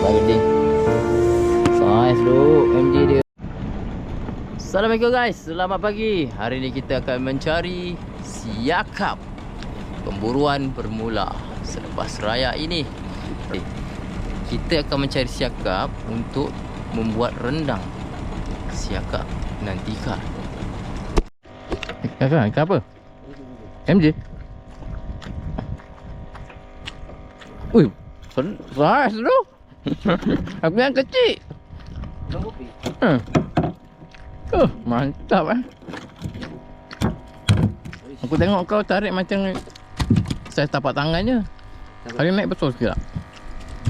Bagi saiz dulu MJ dia. Assalamualaikum guys, selamat pagi. Hari ni kita akan mencari siakap. Pemburuan bermula selepas raya ini. Kita akan mencari siakap untuk membuat rendang. Siakap nantikan. Ikan apa? MJ. Ui, saiz tu. Aku yang kecil. Mantap Aku tengok kau tarik macam saya tapak tangannya. Hari naik betul sikit tak?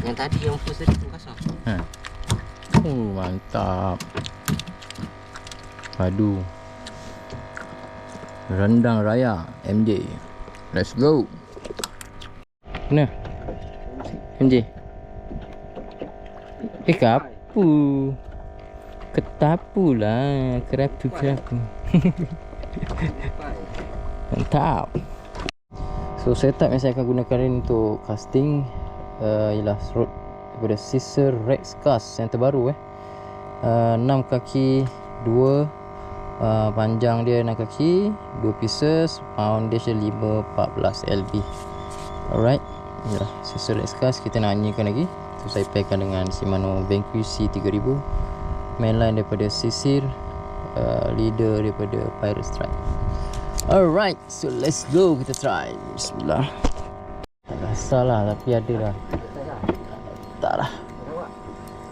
Yang tadi yang first tadi tu kasar. Mantap. Padu rendang raya MJ. Let's go. Mana? MJ. Kapu. Ketapu lah. Kerapu. Mantap. So setup yang saya akan gunakan ini untuk casting ialah rod daripada Sisir Rex Cast yang terbaru 6 kaki 2 panjang dia 6 kaki 2 pieces, foundation 514 LB. Alright, inilah Sisir Rex Cast. Kita nak anyikan lagi. So saya pairkan dengan Shimano Vanquish C3000, mainline daripada Sisir, leader daripada Pirate Strike. Alright, so let's go, kita try. Bismillah. Tak rasa lah, tapi ada dah. Tak lah.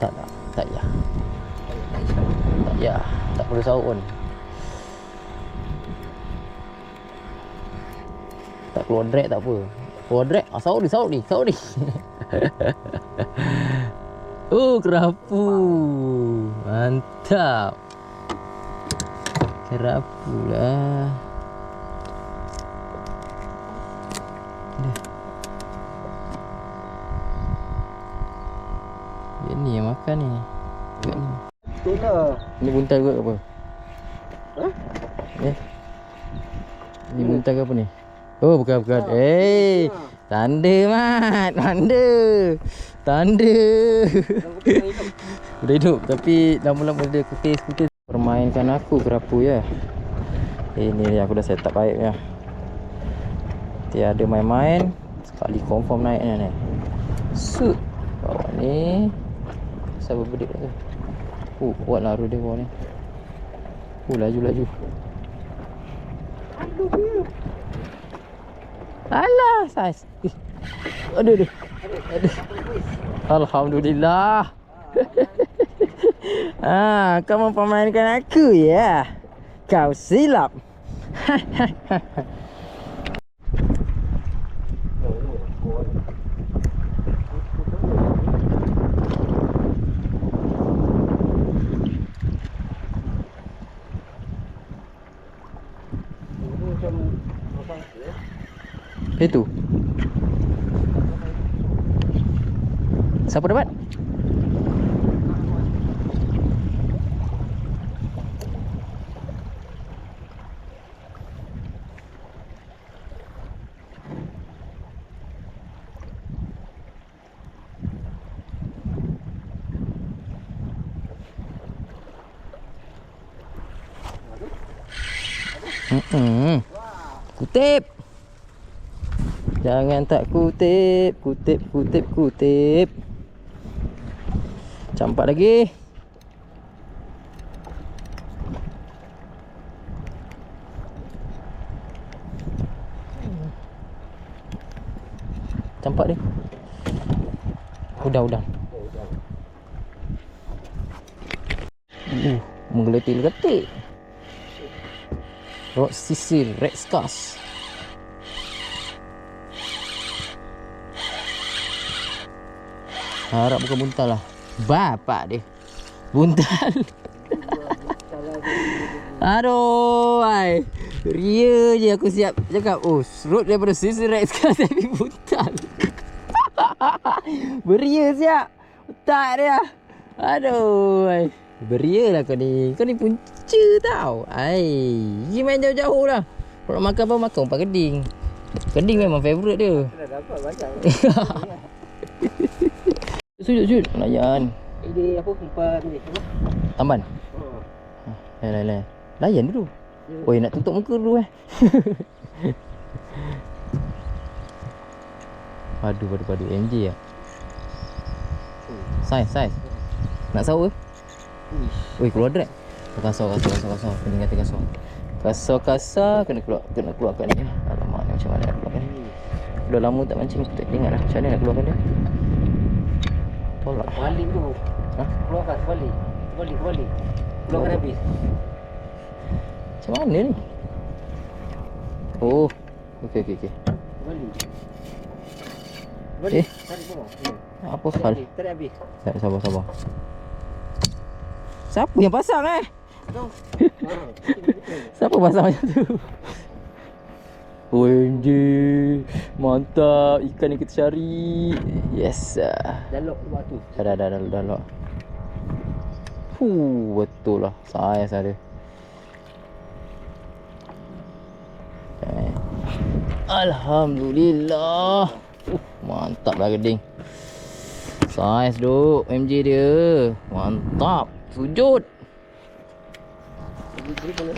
Tak ya. Tak ya, tak perlu saut pun. Tak keluar drag tak apa. Keluar drag, saut ni. Kerapu. Mantap. Kerapu lah. Dia ni yang makan ni. Tengok ni. Betul lah. Ni buntal ke apa? Ni buntal ke apa ni? Oh, bukan. Tanda mat. Tanda. Udah hidup tapi lama-lama dia kutis. Permainkan aku kerapu ya. Ini yang aku dah set up baik ya. Tiada main-main. Sekali confirm naiknya ni. Shoot. Bawah ni. Sabar berdik tu. Kuat lah dia bawah ni. Laju. Alah, saiz. Aduh. Alhamdulillah. Kau mempermainkan aku ya. Kau silap. Itu. Siapa dapat? Kutip. Jangan tak kutip. Campak lagi. Campak dia. Udah. Menggeletik-geletik. Rod Sisir Rex Cast. Harap bukan buntal lah. Bapak dia buntal. Aduh, ria je aku siap cakap. Rod daripada Sisir Rex Cast tapi buntal. Beria siap. Tak dia. Aduh, beria lah kau ni. Kau ni punca tau. Pergi main jauh-jauh lah. Kalau makan apa, makan umpan keding. Keding memang favourite dia. Dah dapat banyak. Sujud. Layan. Ini apa umpan ni? Apa? Tamban. Oh. Layan. Layan dulu. Oi, nak tutup muka dulu Padu MJ lah. Saiz. Nak saw ke? Oi, keluar drag. Kasar. Pening kata kasar. Kasar kena keluarkan dia. Alamak, ni macam mana nak keluarkan? Dah lama tak mancing, tak ingat lah macam mana nak keluarkan dia. Tolak. Balik tu. Ha? Keluarkan sebalik. Keluarkan habis. Macam mana ni? Oh. Okey. Balik. Tarik semua. Apa hal? Tarik habis. Sabar. Siapa yang pasang Tahu. Siapa pasang macam tu? OMG. Mantap. Ikan yang kita cari. Yes. Dah lock buat tu. Dah lock. Betul lah. Saiz ada. Okay. Alhamdulillah. Mantap lah geding. Saiz duk MJ dia. Mantap. Sujud. Jadi boleh.